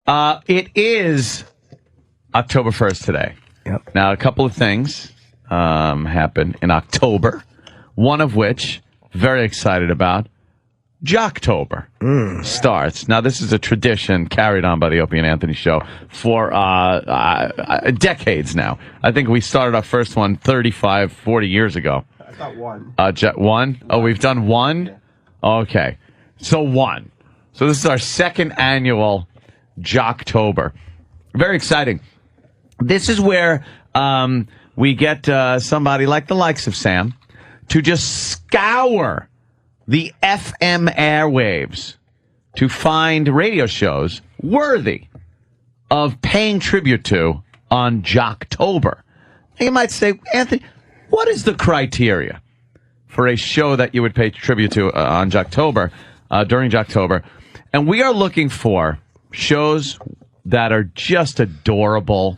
It is October 1st today. Yep. Now, a couple of things happen in October, one of which, very excited about, Jocktober starts. Now, this is a tradition carried on by the Opie and Anthony show for decades now. I think we started our first one 35, 40 years ago. I thought one. One? Oh, we've done one? Yeah. Okay. So one. So this is our second annual Jocktober. Very exciting. This is where we get somebody like the likes of Sam to just scour the FM airwaves to find radio shows worthy of paying tribute to on Jocktober. You might say, Anthony, what is the criteria for a show that you would pay tribute to on Jocktober, during Jocktober? And we are looking for shows that are just adorable,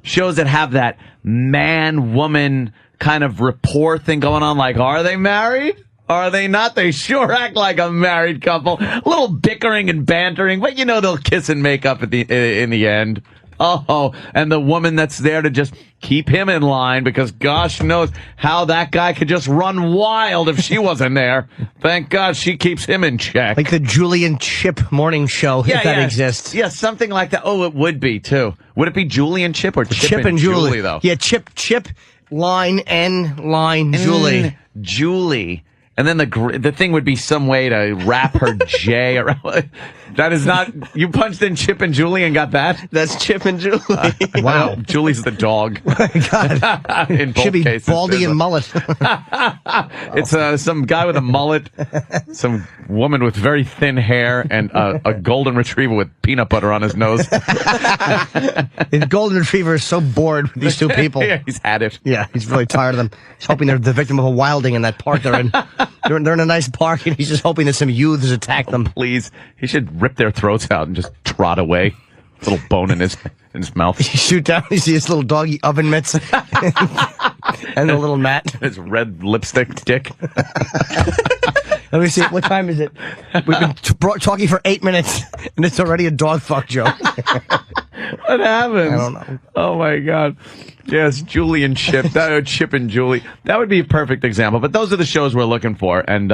shows that have that man-woman kind of rapport thing going on, like, are they married? Are they not? They sure act like a married couple. A little bickering and bantering, but you know they'll kiss and make up in the end. Oh, and the woman that's there to just keep him in line, because gosh knows how that guy could just run wild if she wasn't there. Thank God she keeps him in check. Like the Julie and Chip morning show, if that exists. Yeah, something like that. Oh, it would be, too. Would it be Julie and Chip or Chip and Julie, though? Yeah, Chip, line, Julie. Julie. And then the thing would be some way to wrap her J around. That is not. You punched in Chip and Julie and got that? That's Chip and Julie. Wow. Julie's the dog. God. In both Should be cases. Baldy and mullet. It's some guy with a mullet, some woman with very thin hair, and a golden retriever with peanut butter on his nose. The golden retriever is so bored with these two people. Yeah, he's had it. Yeah, he's really tired of them. He's hoping they're the victim of a wilding in that park they're in. They're in a nice park, and he's just hoping that some youths attack them. Please, he should rip their throats out and just trot away. Little bone in his mouth. You shoot down, you see his little doggy oven mitts and a little mat. His red lipstick dick. Let me see. What time is it? We've been talking for 8 minutes, and it's already a dog fuck joke. What happens? I don't know. Oh my God. Yes, Julie and Chip. Chip and Julie. That would be a perfect example. But those are the shows we're looking for. And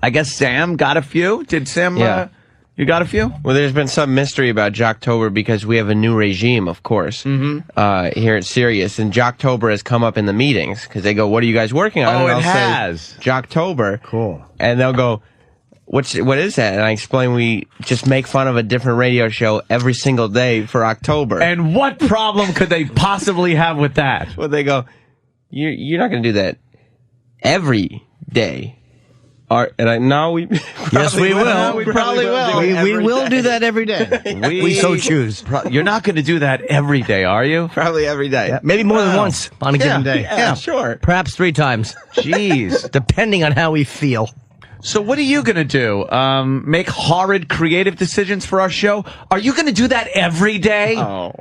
I guess Sam got a few. Did Sam? Yeah. You got a few? Well, there's been some mystery about Jocktober because we have a new regime, of course, here at Sirius. And Jocktober has come up in the meetings because they go, "What are you guys working on?" Oh, and it has. Jocktober. Cool. And they'll go, what is that? And I explain we just make fun of a different radio show every single day for October. And what problem could they possibly have with that? Well, they go, you're not going to do that every day. No, we Yes, we will. We probably will. We will do that every day. We so choose. You're not going to do that every day, are you? Probably every day. Yeah, maybe more than once on a given day. Yeah, sure. Perhaps 3 times. Jeez. Depending on how we feel. So what are you going to do? Make horrid creative decisions for our show? Are you going to do that every day? Oh.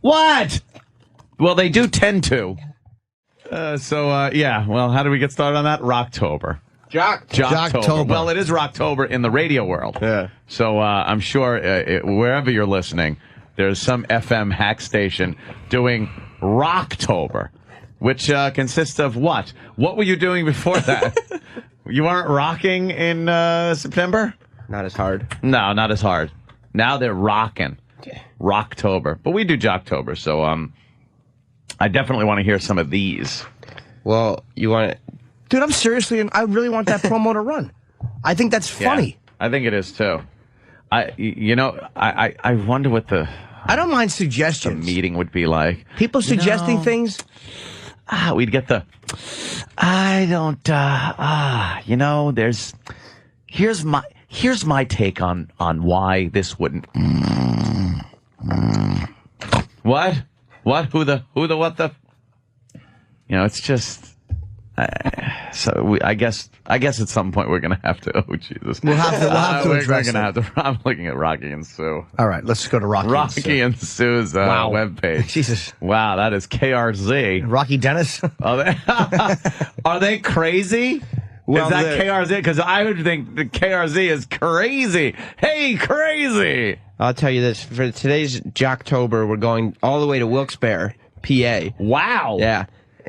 What? Well, they do tend to. Yeah. Well, how do we get started on that? Rocktober. Jocktober. Well, it is Rocktober in the radio world. Yeah. So I'm sure wherever you're listening, there's some FM hack station doing Rocktober, which consists of what? What were you doing before that? You weren't rocking in September? Not as hard. No, not as hard. Now they're rocking. Rocktober. But we do Jocktober, so I definitely want to hear some of these. Well, you want to... Dude, I'm seriously, I really want that promo to run. I think that's funny. Yeah, I think it is too. I wonder what the I don't mind suggestions. meeting would be like. People suggesting things. We'd get the. I don't. Here's my take on why this wouldn't. What? Who the? What the? It's just. I guess at some point we're gonna have to. Oh Jesus! We'll have to address We're gonna have to. I'm looking at Rocky and Sue. All right, let's go to Rocky and Sue's webpage. Jesus! Wow, that is KRZ. Rocky Dennis. Are they crazy? Well, is that KRZ? Because I would think the KRZ is crazy. Hey, crazy! I'll tell you this. For today's Jocktober, we're going all the way to Wilkes-Barre, PA. Wow. Yeah.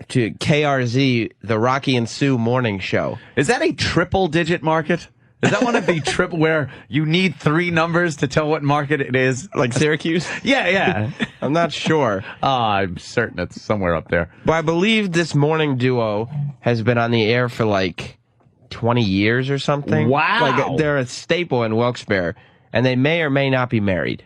To KRZ, the Rocky and Sue morning show. Is that a triple-digit market? Is that one of the triple where you need 3 numbers to tell what market it is? Like Syracuse? Yeah. I'm not sure. I'm certain it's somewhere up there. But I believe this morning duo has been on the air for like 20 years or something. Wow. Like they're a staple in Wilkes-Barre, and they may or may not be married.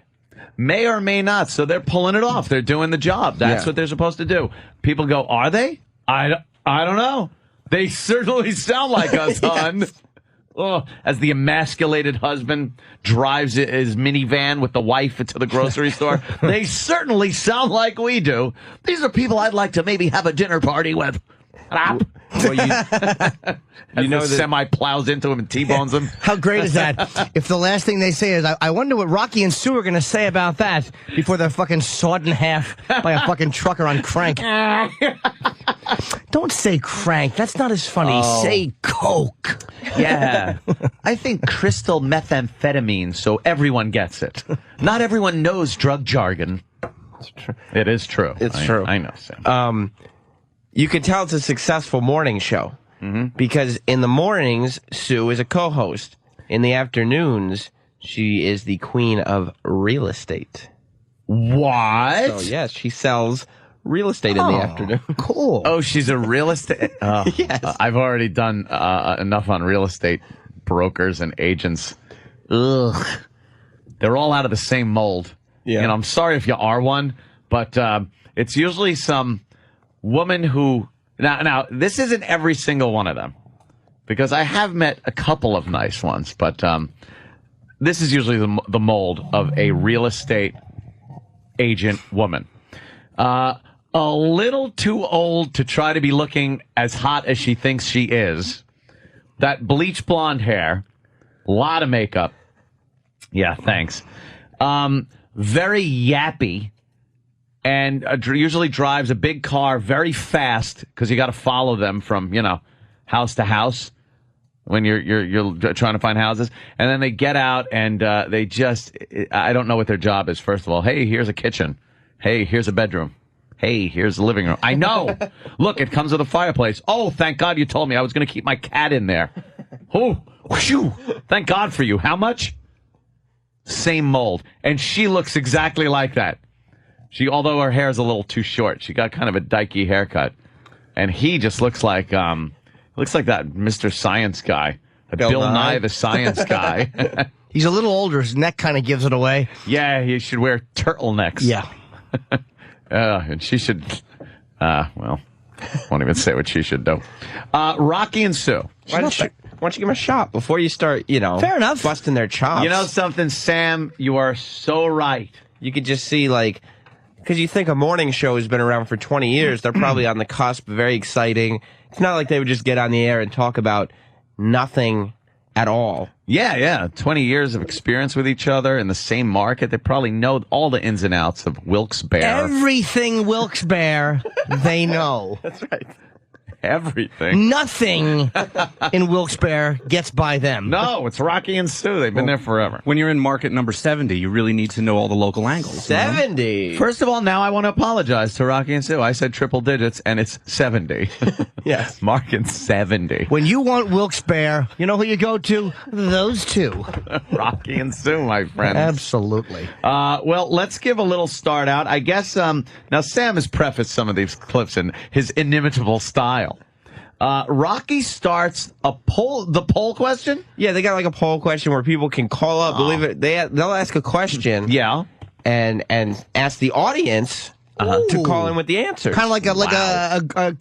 May or may not. So they're pulling it off. They're doing the job. That's what they're supposed to do. People go, are they? I don't know. They certainly sound like us, hon. Oh, as the emasculated husband drives his minivan with the wife to the grocery store, they certainly sound like we do. These are people I'd like to maybe have a dinner party with. Well, you know, the semi plows into him and T-bones him. How great is that? If the last thing they say is, I wonder what Rocky and Sue are going to say about that before they're fucking sawed in half by a fucking trucker on crank. Don't say crank. That's not as funny. Say coke. Yeah. I think crystal methamphetamine, so everyone gets it. Not everyone knows drug jargon. It's true. It is true. It's true. I know, Sam. You can tell it's a successful morning show because in the mornings, Sue is a co-host. In the afternoons, she is the queen of real estate. What? So, yes, she sells real estate in the afternoon. Cool. Oh, she's a real estate. Yes. I've already done enough on real estate brokers and agents. Ugh. They're all out of the same mold. Yeah. And I'm sorry if you are one, but it's usually some woman who now this isn't every single one of them, because I have met a couple of nice ones, but this is usually the mold of a real estate agent woman. A little too old to try to be looking as hot as she thinks she is. That bleach blonde hair, a lot of makeup. Yeah, thanks. Very yappy. And usually drives a big car very fast because you got to follow them from, house to house when you're trying to find houses. And then they get out and they just, I don't know what their job is. First of all, hey, here's a kitchen. Hey, here's a bedroom. Hey, here's the living room. I know. Look, it comes with a fireplace. Oh, thank God you told me. I was going to keep my cat in there. Oh, whew. Thank God for you. How much? Same mold. And she looks exactly like that. Although her hair is a little too short, she got kind of a dykey haircut, and he just looks like that Mr. Science guy, Bill Nye the Science guy. He's a little older. His neck kind of gives it away. Yeah, he should wear turtlenecks. Yeah. And she should. Well, won't even say what she should do. Rocky and Sue. Why don't you give them a shot before you start, Fair enough. busting their chops? You know something, Sam? You are so right. You could just see, because you think a morning show has been around for 20 years, they're probably on the cusp, very exciting. It's not like they would just get on the air and talk about nothing at all. Yeah. 20 years of experience with each other in the same market. They probably know all the ins and outs of Wilkes-Barre. Everything Wilkes-Barre, they know. That's right. Everything. Nothing in Wilkes-Barre gets by them. No, it's Rocky and Sue. They've been there forever. When you're in market number 70, you really need to know all the local angles. 70. First of all, now I want to apologize to Rocky and Sue. I said triple digits, and it's 70. Yes. Market 70. When you want Wilkes-Barre, you know who you go to? Those two. Rocky and Sue, my friends. Absolutely. Well, let's give a little start out. I guess, now Sam has prefaced some of these clips in his inimitable style. Rocky starts the poll question? Yeah, they got a poll question where people can call up. Believe it, they'll ask a question. Yeah. And ask the audience to call in with the answers. Kind of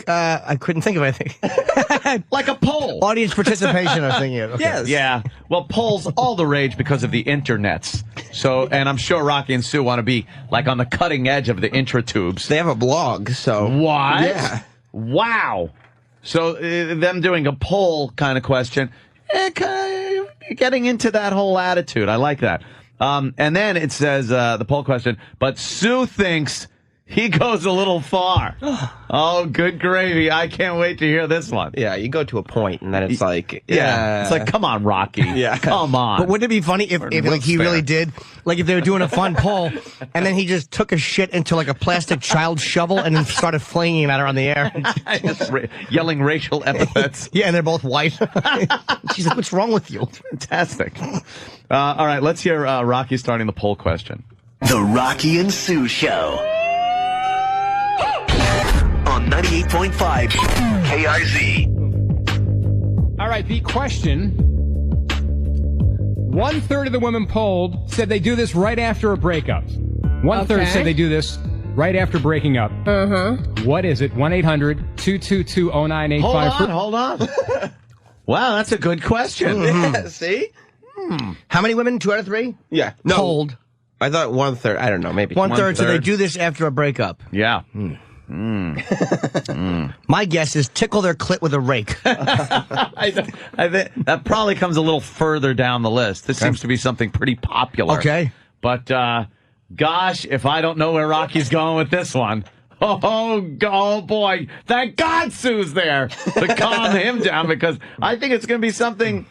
I couldn't think of anything. Like a poll. Audience participation, I'm thinking of. Okay. Yes. Yeah. Well, polls all the rage because of the internets. So, and I'm sure Rocky and Sue want to be on the cutting edge of the intratubes. They have a blog, so. What? Yeah. Wow. So them doing a poll kind of question, kind of getting into that whole attitude. I like that. And then it says, the poll question, but Sue thinks He goes a little far. Oh, good gravy. I can't wait to hear this one. Yeah, you go to a point, and then it's like, It's like, come on, Rocky. Yeah. Come on. But wouldn't it be funny if like, he really did, like if they were doing a fun poll, and then he just took a shit into like a plastic child shovel and then started flinging him at her on the air? Just yelling racial epithets. Yeah, and they're both white. She's like, what's wrong with you? Fantastic. All right, let's hear Rocky starting the poll question. The Rocky and Sue Show. On 98.5 KRZ. All right, the question. 1/3 of the women polled said they do this right after a breakup. 1/3 said they do this right after breaking up. What is it? 1-800-222-0985. Hold on. Wow, that's a good question. yeah, see? How many women? 2 out of 3? Yeah. No. Polled. I thought 1/3. I don't know, maybe. 1/3 said they 1/3. do this after a breakup. Yeah. My guess is tickle their clit with a rake. I think that probably comes a little further down the list. This seems to be something pretty popular. Okay. But, gosh, if I don't know where Rocky's going with this one. Oh, boy. Thank God Sue's there to calm him down, because I think it's going to be something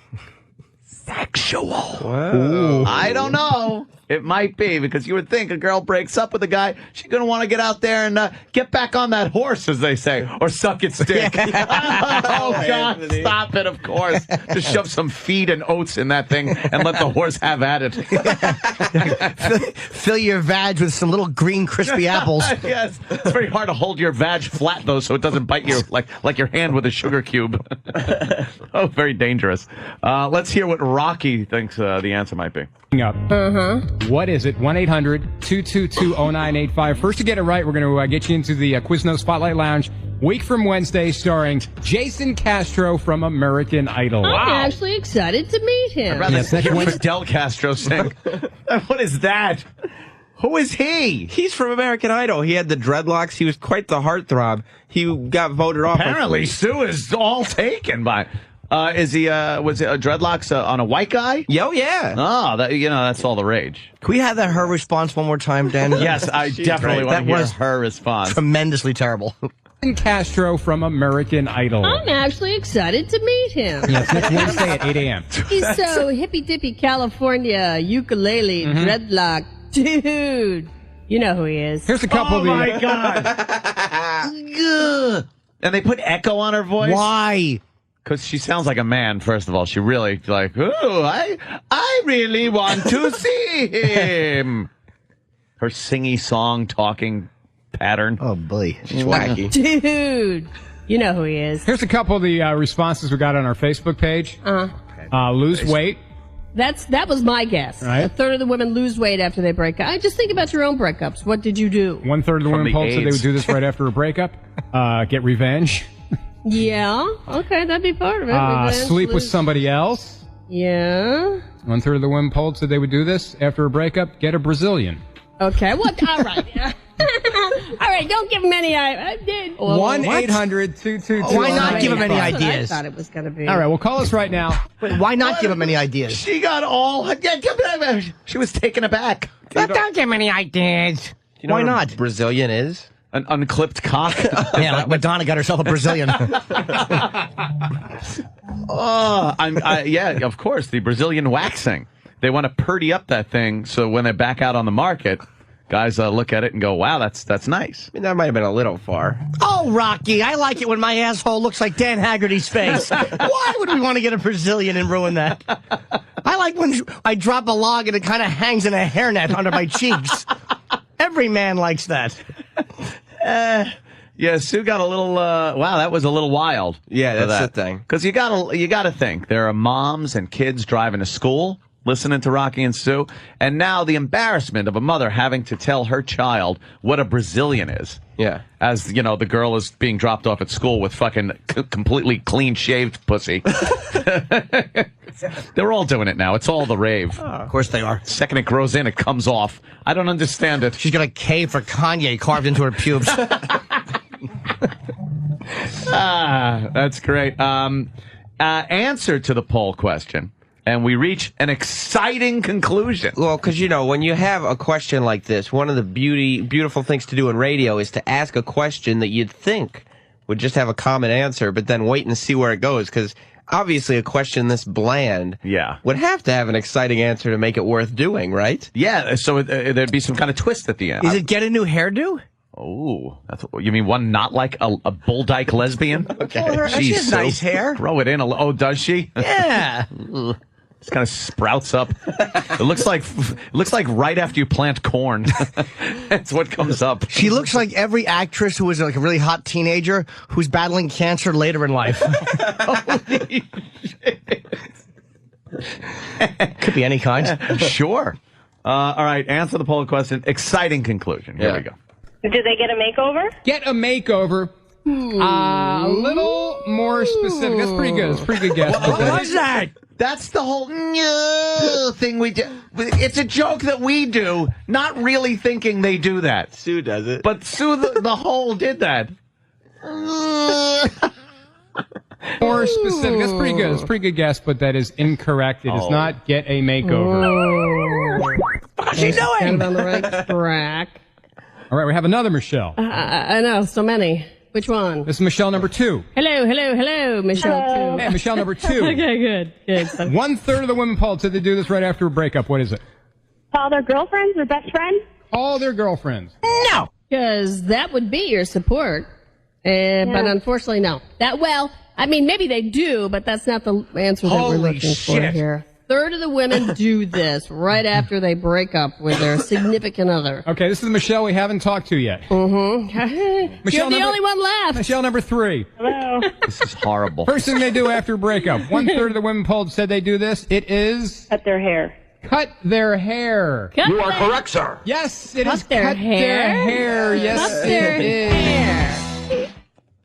sexual. Wow. I don't know. It might be, because you would think a girl breaks up with a guy, she's going to want to get out there and get back on that horse, as they say, or suck its dick. Oh, God, stop it, of course. Just shove some feed and oats in that thing and let the horse have at it. Fill your vag with some little green crispy apples. Yes. It's very hard to hold your vag flat, though, so it doesn't bite you like your hand with a sugar cube. Oh, very dangerous. Let's hear what Rocky thinks the answer might be. Up. What is it? 1-800-222-0985. First to get it right, we're going to get you into the Quiznos Spotlight Lounge. Week from Wednesday, starring Jason Castro from American Idol. I'm actually excited to meet him. I'd rather Yes, that's hear Wednesday. Fidel Castro sing. What is that? Who is he? He's from American Idol. He had the dreadlocks. He was quite the heartthrob. He got voted off. Apparently, Sue is all taken by... was it dreadlocks on a white guy? Yo, yeah. Oh, that's all the rage. Can we have her response one more time, Dan? Yes, I definitely want to That hear was her response. tremendously terrible. Jason Castro from American Idol. I'm actually excited to meet him. Yes, next Wednesday at 8 a.m. He's so hippy-dippy California, ukulele, dreadlock. Dude, you know who he is. Here's a couple of the... my God. Ugh. And they put echo on her voice? Why? Because she sounds like a man, first of all. She really, like, ooh, I really want to see him. Her singy song, talking pattern. Oh, boy. She's wacky. Dude, you know who he is. Here's a couple of the responses we got on our Facebook page. Lose weight. That was my guess. Right. 1/3 of the women lose weight after they break up. I just think about your own breakups. What did you do? 1/3 of the From women the polled said they AIDS. would do this right after a breakup. Get revenge. Yeah, okay, that'd be part of it. Revenge, Sleep with lose- somebody else. Yeah. 1/3 of the women polled said they would do this after a breakup. Get a Brazilian. Okay, what? All right. All right, don't give him any. I did. 1-800-222. Why not give him any That's what ideas? I thought it was going to be. All right, well, call us right now. Wait, why not give him any ideas? She got all... She was taken aback. Don't give him any ideas. You know Why what a not? Brazilian is? An unclipped cock. Yeah, like Madonna got herself a Brazilian. Yeah, of course, the Brazilian waxing. They want to purdy up that thing so when they back out on the market, guys look at it and go, wow, that's nice. I mean, that might have been a little far. Oh, Rocky, I like it when my asshole looks like Dan Haggerty's face. Why would we want to get a Brazilian and ruin that? I like when I drop a log and it kind of hangs in a hairnet under my cheeks. Every man likes that. Yeah, Sue got a little. Wow, that was a little wild. Yeah, that's the thing. Because you gotta think there are moms and kids driving to school, listening to Rocky and Sue, and now the embarrassment of a mother having to tell her child what a Brazilian is. Yeah. As you know, the girl is being dropped off at school with fucking completely clean shaved pussy. They're all doing it now. It's all the rave. Of course they are. Second it grows in, it comes off. I don't understand it. She's got a K for Kanye carved into her pubes. That's great. Answer to the poll question. and we reach an exciting conclusion. Well, because, you know, when you have a question like this, one of the beautiful things to do in radio is to ask a question that you'd think would just have a common answer, but then wait and see where it goes, because obviously a question this bland would have to have an exciting answer to make it worth doing, right? Yeah, so there'd be some kind of twist at the end. Is it get a new hairdo? Oh, you mean one not like a bull dyke lesbian? Okay. Well, she has nice hair. Throw it in. Oh, does she? Yeah. It kind of sprouts up. It looks like right after you plant corn. That's what comes up. She looks like every actress who was like a really hot teenager who's battling cancer later in life. Holy shit. Could be any kind. Sure. All right, answer the poll question. Exciting conclusion. Here we go. Do they get a makeover? Get a makeover. A little more specific. That's pretty good. It's a pretty good guess. What was that? That's the whole thing we do. It's a joke that we do, not really thinking they do that. Sue does it. But Sue the whole did that. More specific. That's pretty good. It's a pretty good guess, but that is incorrect. It does not get a makeover. What's she doing? Kind of on the right track. All right, we have another Michelle. I know, so many. Which one? This is Michelle number 2. Hello, Michelle 2. Hey, Michelle number 2. Okay, good. 1/3 of the women polled said they do this right after a breakup. What is it? All their girlfriends or best friends? All their girlfriends. No. Because that would be your support. But unfortunately, no. I mean, maybe they do, but that's not the answer that we're looking for here. 1/3 of the women do this right after they break up with their significant other. Okay, this is Michelle we haven't talked to yet. Mm-hmm. You're the only one left. Michelle number 3. Hello. This is horrible. First thing they do after a breakup. 1/3 of the women polled said they do this. It is... Cut their hair. Cut their hair. You are correct, sir. Yes, it Cut is their cut hair? their hair. Yes, Cut their it is. hair.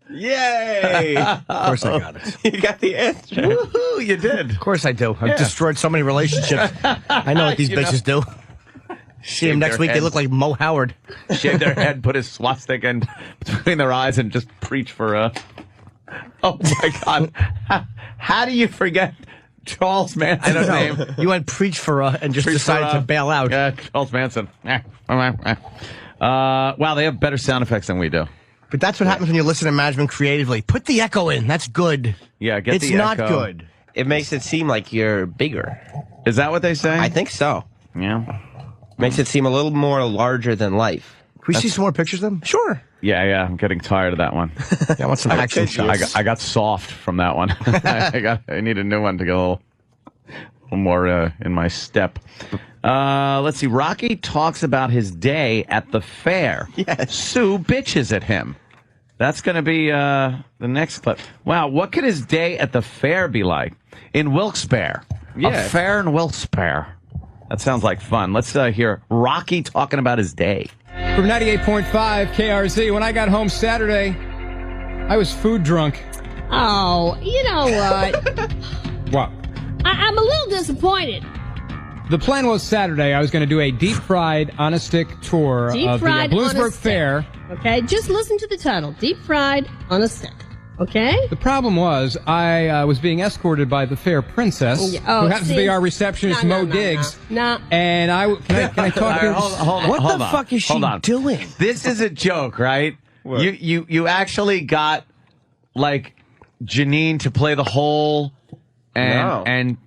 Yay! Of course I got it. You got the answer. Woohoo, you did. Of course I do. I've destroyed so many relationships. I know what these bitches do. See them next week, they look like Mo Howard. Shave their head, put his swastika in between their eyes, and just preach for Oh my God! How do you forget Charles Manson's name? You went preach for and just decided to bail out. Charles Manson. Wow, they have better sound effects than we do. But that's what happens when you listen to management creatively. Put the echo in. That's good. Yeah, get it's the echo. It's not good. It makes it seem like you're bigger. Is that what they say? I think so. Yeah. Makes it seem a little more larger than life. Can we see some more pictures of them? Sure. Yeah, I'm getting tired of that one. Yeah, I want some action shots. I got soft from that one. I need a new one to go a little more in my step. Let's see. Rocky talks about his day at the fair. Yes. Sue bitches at him. That's going to be the next clip. Wow, what could his day at the fair be like? In Wilkes-Barre. Yeah. A fair in Wilkes-Barre. That sounds like fun. Let's hear Rocky talking about his day. From 98.5 KRZ, when I got home Saturday, I was food drunk. Oh, you know what? What? I'm a little disappointed. The plan was Saturday I was going to do a deep-fried on-a-stick tour of the Bloomsburg Fair. Okay, just listen to the title. Deep fried on a stick. Okay? The problem was I was being escorted by the fair princess, who happens to be our receptionist, Mo Diggs. No. And can I talk here? What the fuck is she doing? This is a joke, right? What? You actually got like Janine to play the whole, and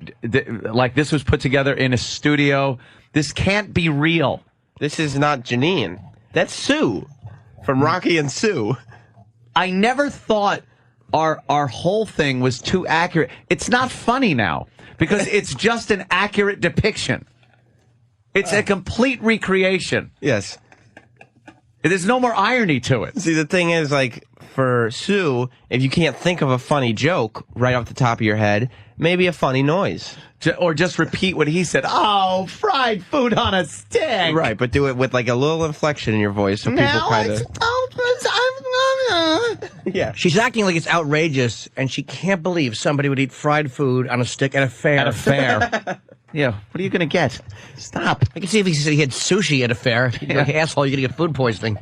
like this was put together in a studio. This can't be real. This is not Janine. That's Sue from Rocky and Sue. I never thought our whole thing was too accurate. It's not funny now because it's just an accurate depiction. It's a complete recreation. Yes. There's no more irony to it. See, the thing is, like, for Sue, if you can't think of a funny joke right off the top of your head, maybe a funny noise. Or just repeat what he said. Oh, fried food on a stick. Right, but do it with, like, a little inflection in your voice so people kind of... Yeah. She's acting like it's outrageous, and she can't believe somebody would eat fried food on a stick at a fair. At a fair. Yeah, what are you going to get? Stop. I can see if he said he had sushi at a fair. You're like, asshole, you're going to get food poisoning.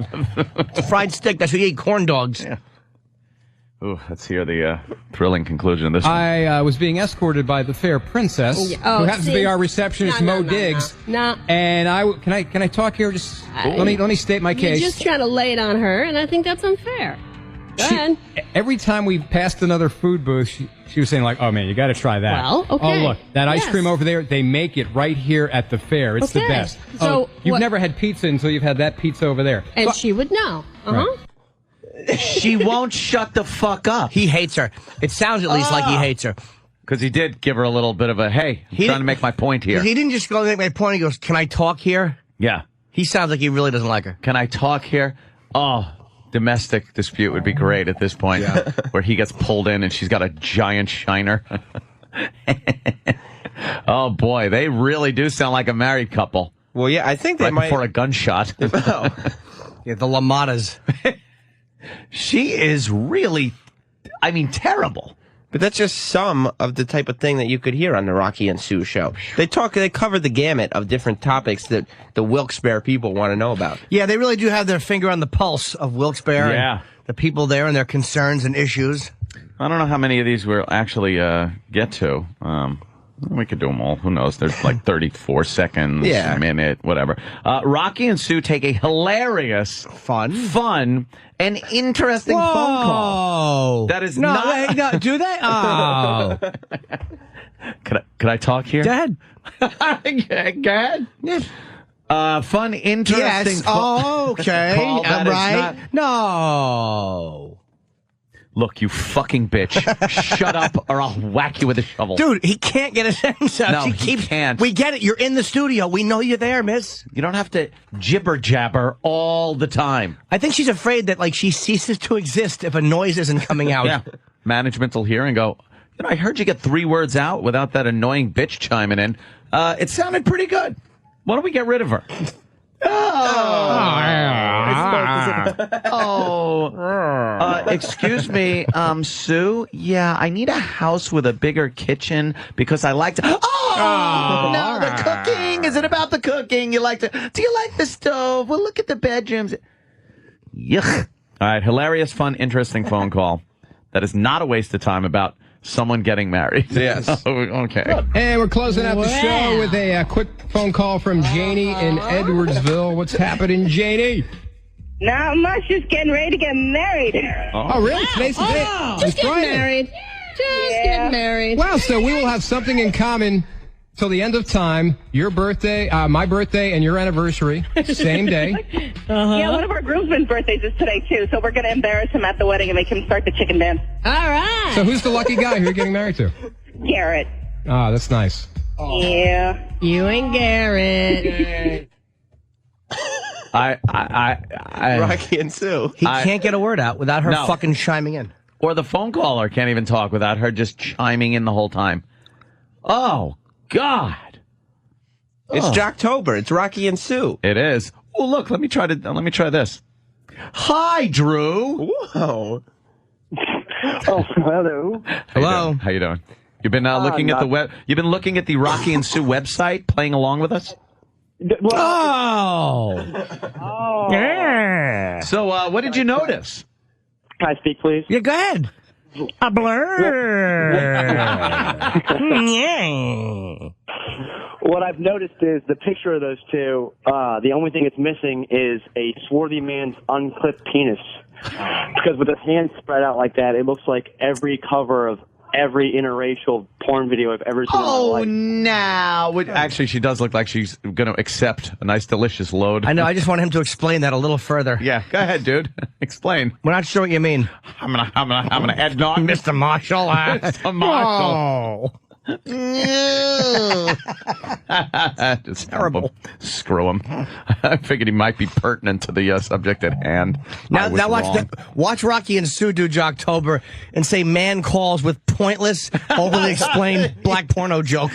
Fried stick, that's what you eat, corn dogs. Yeah. Ooh, let's hear the thrilling conclusion of this one. I was being escorted by the fair princess, who happens to be our receptionist, Mo Diggs. No. And can I talk here? Just let me state my case. You're just trying to lay it on her, and I think that's unfair. Go ahead. Every time we passed another food booth, she was saying like, "Oh man, you got to try that." Well, okay. Oh look, that ice cream over there. They make it right here at the fair. It's the best. So you've never had pizza until you've had that pizza over there. And she would know. Right. She won't shut the fuck up. He hates her. It sounds at least like he hates her. Because he did give her a little bit of a, hey, I'm trying to make my point here. He didn't just go make my point. He goes, can I talk here? Yeah. He sounds like he really doesn't like her. Can I talk here? Oh, domestic dispute would be great at this point. Yeah. Where he gets pulled in and she's got a giant shiner. Oh, boy. They really do sound like a married couple. Well, yeah, I think they right might. Before a gunshot. Yeah, the Lamadas. She is really, I mean, terrible. But that's just some of the type of thing that you could hear on the Rocky and Sue show. They cover the gamut of different topics that the Wilkes-Barre people want to know about. Yeah, they really do have their finger on the pulse of Wilkes-Barre. Yeah. The people there and their concerns and issues. I don't know how many of these we'll actually get to. We could do them all. Who knows? There's like 34 seconds, a minute, whatever. Rocky and Sue take a hilarious, fun, and interesting phone call. That is not... No, do they? Oh. Can I talk here? Go ahead. Go ahead. Yeah. Fun, interesting... Yes. Oh, okay. Call that is right. not... No. Look, you fucking bitch. Shut up or I'll whack you with a shovel. Dude, he can't get a sentence out. No, he can't. We get it. You're in the studio. We know you're there, miss. You don't have to jibber-jabber all the time. I think she's afraid that, like, she ceases to exist if a noise isn't coming out. Yeah. Management will hear and go, you know, I heard you get 3 words out without that annoying bitch chiming in. It sounded pretty good. Why don't we get rid of her? Excuse me, Sue? Yeah, I need a house with a bigger kitchen because I like to... No, the cooking. Is it about the cooking? Do you like the stove? Well, look at the bedrooms. Yuck. All right, hilarious, fun, interesting phone call. That is not a waste of time about someone getting married. Yes. Okay. And we're closing out the show with a quick phone call from Janie in Edwardsville. What's happening, Janie? Not much. Just getting ready to get married. Oh, really? Today's the day. Just get married. Just get married. Well, so we will have something in common till the end of time. Your birthday, my birthday, and your anniversary, same day. Yeah, one of our groomsmen's birthdays is today, too, so we're going to embarrass him at the wedding and make him start the chicken dance. All right. So who's the lucky guy who you're getting married to? Garrett. Ah, that's nice. Yeah. You and Garrett. Rocky and Sue. He can't get a word out without her fucking chiming in. Or the phone caller can't even talk without her just chiming in the whole time. Oh, God. It's Jocktober. It's Rocky and Sue. It is. Oh, look, let me try this. Hi, Drew. Whoa. Oh, hello. Hello. How you doing? You've been looking at the web. You've been looking at the Rocky and Sue website, playing along with us. Yeah. So, what did you notice? Can I speak, please? Yeah, go ahead. A blur. Yeah. What I've noticed is the picture of those two, the only thing it's missing is a swarthy man's unclipped penis. Because with his hands spread out like that, it looks like every cover of every interracial porn video I've ever seen in my life. No. Actually, she does look like she's going to accept a nice, delicious load. I know. I just want him to explain that a little further. Yeah, go ahead, dude. Explain. We're not sure what you mean. I'm gonna head knock. Mr. Marshall. Mr. Marshall. Oh. Just terrible. Screw him. I figured he might be pertinent to the subject at hand. Now watch Rocky and Sue do Jocktober and say man calls with pointless, overly explained black porno joke.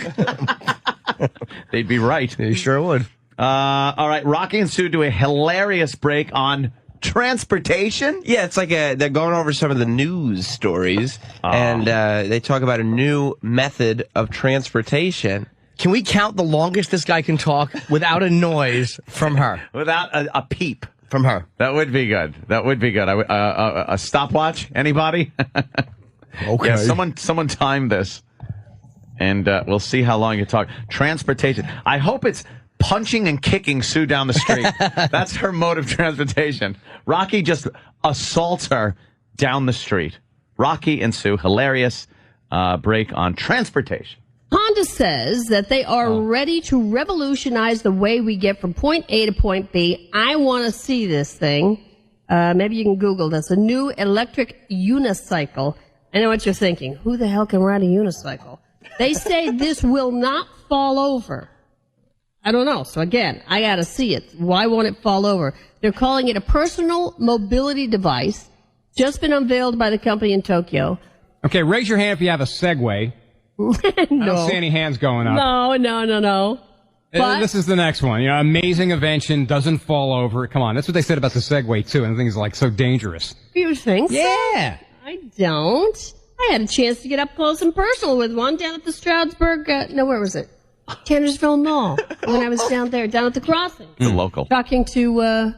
They'd be right. They sure would. All right, Rocky and Sue do a hilarious break on transportation. Yeah, it's like they're going over some of the news stories, and they talk about a new method of transportation. Can we count the longest this guy can talk without a noise from her? Without a peep. from her. That would be good. That would be good. A stopwatch? Anybody? Okay. Yeah, someone time this, and we'll see how long you talk. Transportation. I hope it's punching and kicking Sue down the street. That's her mode of transportation. Rocky just assaults her down the street. Rocky and Sue, hilarious break on transportation. Honda says that they are ready to revolutionize the way we get from point A to point B. I want to see this thing. Maybe you can Google this. A new electric unicycle. I know what you're thinking. Who the hell can ride a unicycle? They say this will not fall over. I don't know. So again, I got to see it. Why won't it fall over? They're calling it a personal mobility device. Just been unveiled by the company in Tokyo. Okay, raise your hand if you have a Segway. No. I don't see any hands going up. No. But This is the next one. You know, amazing invention, doesn't fall over. Come on, that's what they said about the Segway, too. And the thing's like so dangerous. you think so? Yeah. I don't. I had a chance to get up close and personal with one down at the Stroudsburg, where was it? Tannersville Mall. When I was down there, down at the crossing. The local. Talking to, one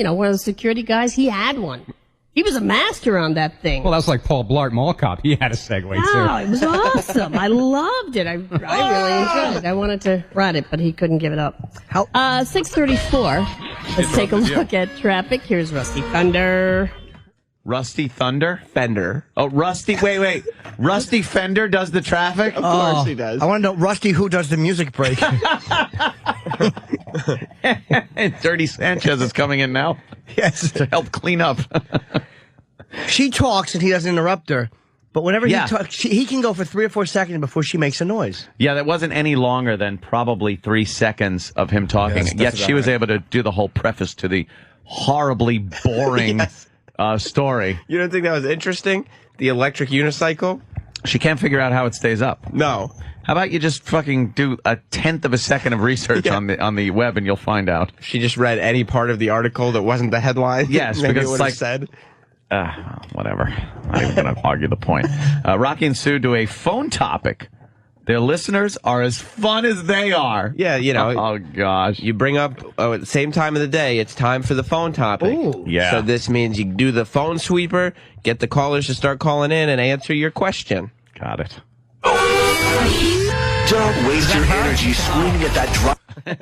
of the security guys. He had one. He was a master on that thing. Well, that was like Paul Blart, Mall Cop. He had a Segway, too. Oh, it was awesome. I loved it. I really enjoyed it. I wanted to ride it, but he couldn't give it up. 6:34. Let's take a look at traffic. Here's Rusty Thunder. Rusty Thunder? Fender. Oh, Rusty. Wait. Rusty Fender does the traffic? Of course he does. I want to know, Rusty, who does the music break? Dirty Sanchez is coming in now. Yes. To help clean up. She talks and he doesn't interrupt her. But whenever Yeah. he talks, he can go for 3 or 4 seconds before she makes a noise. Yeah, that wasn't any longer than probably 3 seconds of him talking. Yes, Yet she was able to do the whole preface to the horribly boring Yes. story. You don't think that was interesting? The electric unicycle? She can't figure out how it stays up. No. How about you just fucking do a 1/10 of a second of research Yeah. on the web and you'll find out. She just read any part of the article that wasn't the headline. Yes, Maybe because it it's would've like said. Whatever. I'm not even going to argue the point. Rocky and Sue do a phone topic. Their listeners are as fun as they are. Yeah, you know. Oh, gosh. You bring up at the same time of the day, it's time for the phone topic. Ooh. Yeah. So this means you do the phone sweeper, get the callers to start calling in and answer your question. Got it. Don't waste your energy screaming at that drum.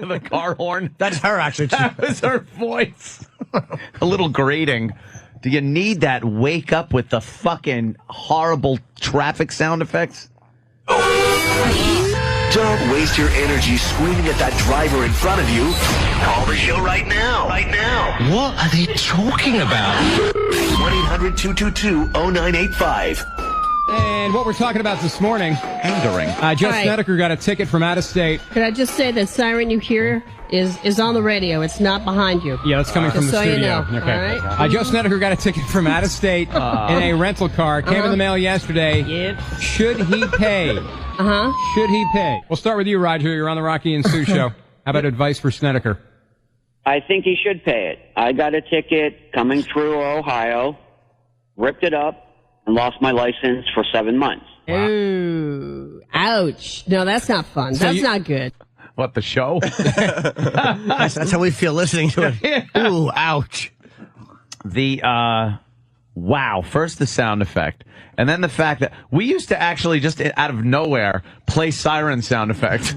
The car horn. That's her, actually. That was her voice. A little grating. Do you need that wake up with the fucking horrible traffic sound effects? Don't waste your energy screaming at that driver in front of you. Call the show right now. Right now. What are they talking about? 1-800-222-0985. And what we're talking about this morning, Angering. Joe Right. Snedeker got a ticket from out of state. Could I just say that siren you hear is on the radio. It's not behind you. Yeah, that's coming from the Just so you studio. know, Okay. all right? Joe Snedeker got a ticket from out of state in a rental car. Came in the mail yesterday. Yep. Should he pay? Should he pay? We'll start with you, Roger. You're on the Rocky and Sue show. How about advice for Snedeker? I think he should pay it. I got a ticket coming through Ohio, ripped it up, and lost my license for 7 months. Ooh, ouch. No, that's not fun. That's not good. What, the show? That's how we feel listening to it. Ooh, ouch. The, wow. First the sound effect. And then the fact that we used to actually just out of nowhere play siren sound effect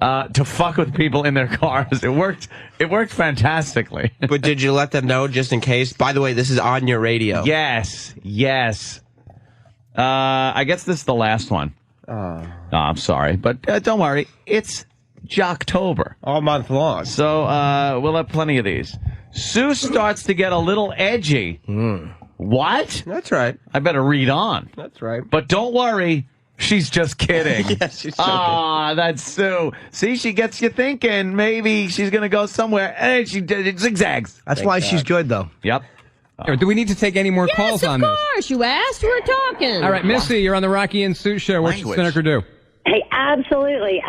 to fuck with people in their cars. It worked fantastically. But did you let them know just in case? By the way, this is on your radio. Yes. I guess this is the last one. Oh, I'm sorry, but don't worry. It's Jocktober. All month long. So we'll have plenty of these. Sue starts to get a little edgy. What? That's right. I better read on. That's right. But don't worry, she's just kidding. Yes, she's joking. Ah, that's Sue. See, she gets you thinking maybe she's going to go somewhere, and she zigzags. That's why she's good, though. Yep. Do we need to take any more calls on of this? course. You asked. We're talking. All right, Missy, you're on the Rocky and Sue show. What should Language. Snedeker do? Hey, absolutely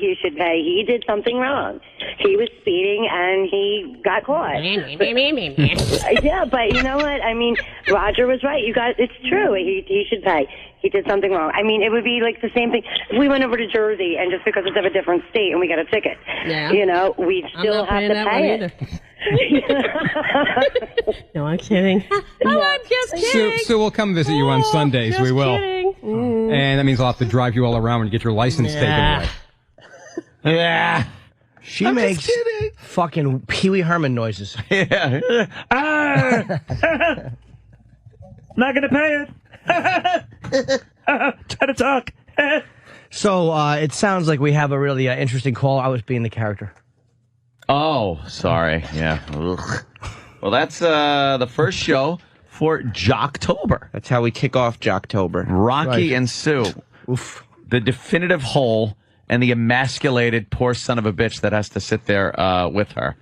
he should pay. He did something wrong. He was speeding and he got caught. Yeah, but you know what? I mean, Roger was right. You guys, it's true. He should pay. He did something wrong. I mean, it would be like the same thing if we went over to Jersey and just because it's of a different state and we got a ticket, Yeah. you know, we'd I'm still not have paying to that one pay either. it. No, I'm kidding. Oh, I'm just kidding. So we'll come visit you on Sundays. Just We will. kidding. And that means I'll have to drive you all around when you get your license taken away. Yeah. She makes fucking Pee Wee Herman noises. Yeah. Not gonna pay it. Try to talk. So it sounds like we have a really interesting call. I was being the character. Oh, sorry. Yeah. Ugh. Well, that's the first show for Jocktober. That's how we kick off Jocktober. Rocky and Sue. Oof. The definitive whole and the emasculated poor son of a bitch that has to sit there with her.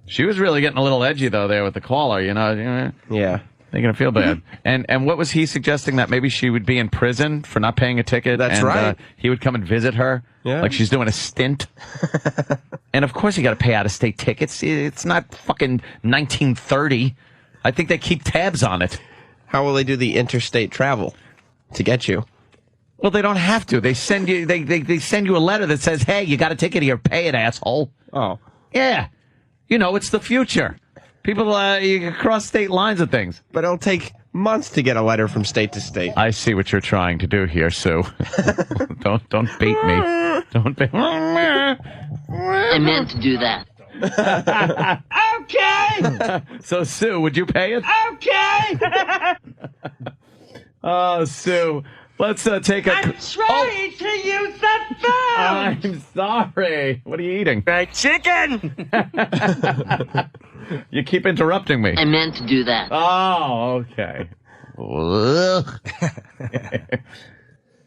She was really getting a little edgy, though, there with the caller, you know. Yeah. Making her feel bad. And what was he suggesting? That maybe she would be in prison for not paying a ticket? That's right. He would come and visit her. Yeah. Like she's doing a stint. And of course you got to pay out-of-state tickets. It's not fucking 1930. I think they keep tabs on it. How will they do the interstate travel to get you? Well, they don't have to. They send you. They send you a letter that says, "Hey, you got a ticket here. Pay it, asshole." Oh, yeah. You know, it's the future. People, you can cross state lines and things. But it'll take months to get a letter from state to state. I see what you're trying to do here, Sue. Don't bait me. Don't bait. I meant to do that. Okay. So, Sue, would you pay it? Okay. Oh, Sue. Let's take a... I'm trying to use the phone! I'm sorry. What are you eating? Fried chicken! You keep interrupting me. I meant to do that. Oh, okay.